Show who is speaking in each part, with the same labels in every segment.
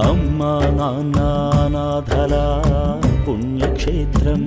Speaker 1: అమ్మా నాన్న అనాథల పుణ్యక్షేత్రం.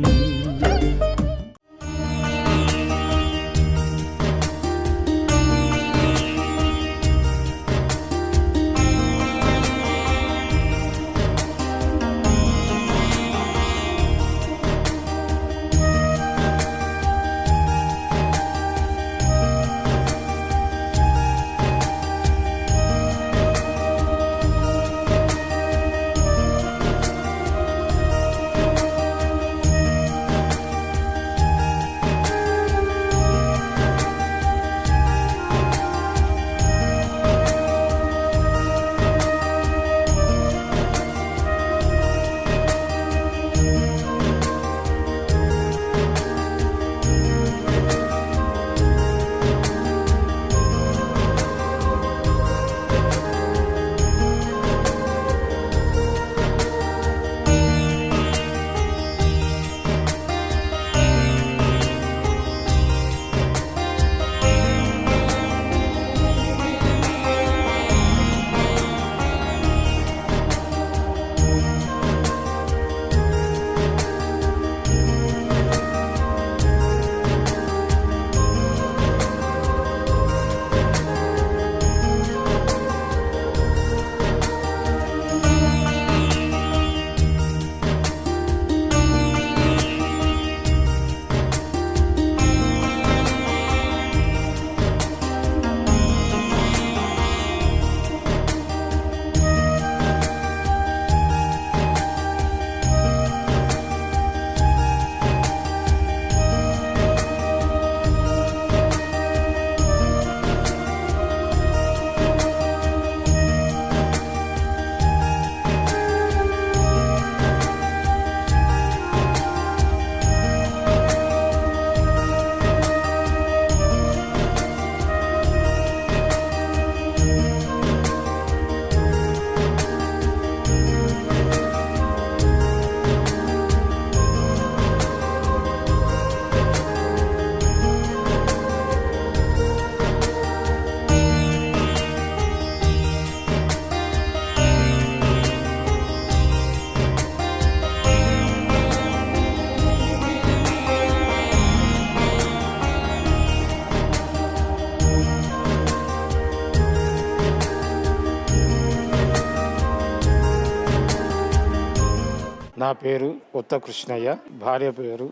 Speaker 2: నా పేరు కొత్త కృష్ణయ్య, భార్య పేరు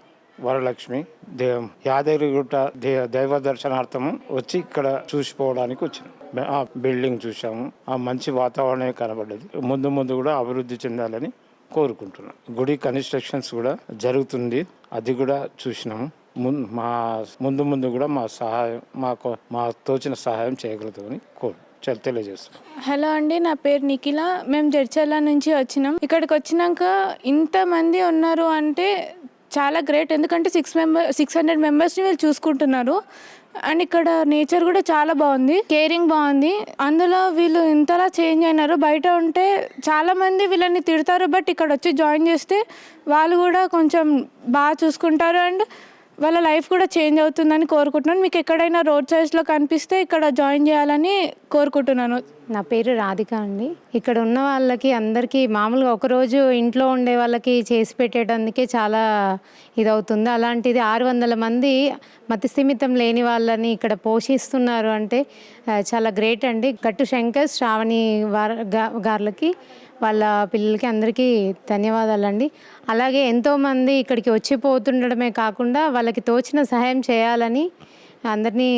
Speaker 2: వరలక్ష్మి. యాదగిరిగుట్ట దైవ దర్శనార్థము వచ్చి ఇక్కడ చూసిపోవడానికి వచ్చినాం. ఆ బిల్డింగ్ చూసాము, ఆ మంచి వాతావరణమే కనబడ్డది. ముందు ముందు కూడా అభివృద్ధి చెందాలని కోరుకుంటున్నాం. గుడి కన్స్ట్రక్షన్స్ కూడా జరుగుతుంది, అది కూడా చూసినాము. ముందు ముందు కూడా మా తోచిన సహాయం చేయగలుగుతామని తెలియజేస్తున్నాం.
Speaker 3: హలో అండి, నా పేరు నిఖిల. మేము జడ్చర్ల నుంచి వచ్చినాం. ఇక్కడికి వచ్చినాక ఇంతమంది ఉన్నారు అంటే చాలా గ్రేట్. ఎందుకంటే 600 మెంబర్స్ని వీళ్ళు చూసుకుంటున్నారు. అండ్ ఇక్కడ నేచర్ కూడా చాలా బాగుంది, కేరింగ్ బాగుంది. అందులో వీళ్ళు ఇంతలా చేంజ్ అయినారు. బయట ఉంటే చాలా మంది వీళ్ళని తిడతారు, బట్ ఇక్కడ వచ్చి జాయిన్ చేస్తే వాళ్ళు కూడా కొంచెం బాగా చూసుకుంటారు అండ్ వాళ్ళ లైఫ్ కూడా చేంజ్ అవుతుందని కోరుకుంటున్నాను. మీకు ఎక్కడైనా రోడ్ సైడ్స్లో కనిపిస్తే ఇక్కడ జాయిన్ చేయాలని కోరుకుంటున్నాను.
Speaker 4: నా పేరు రాధిక అండి. ఇక్కడ ఉన్న వాళ్ళకి అందరికీ మామూలుగా ఒకరోజు ఇంట్లో ఉండే వాళ్ళకి చేసి పెట్టేటందుకే చాలా ఇదవుతుంది. అలాంటిది 600 మంది మతిస్థిమితం లేని వాళ్ళని ఇక్కడ పోషిస్తున్నారు అంటే చాలా గ్రేట్ అండి. గట్టు శంకర్, శ్రావణి గారులకి, వాళ్ళ పిల్లలకి అందరికీ ధన్యవాదాలండి. అలాగే ఎంతోమంది ఇక్కడికి వచ్చిపోతుండడమే కాకుండా వాళ్ళకి తోచిన సహాయం చేయాలని అందరినీ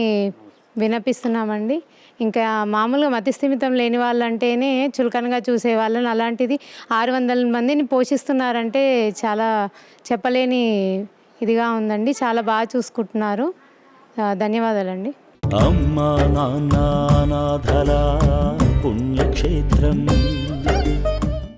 Speaker 4: విన్నపిస్తున్నామండి. ఇంకా మామూలుగా మతిస్థిమితం లేని వాళ్ళంటేనే చులకనగా చూసే వాళ్ళని, అలాంటిది 600 మందిని పోషిస్తున్నారంటే చాలా చెప్పలేని ఇదిగా ఉందండి. చాలా బాగా చూసుకుంటున్నారు. ధన్యవాదాలండి.
Speaker 1: అమ్మా నాన్న అనాథల పుణ్యక్షేత్రం.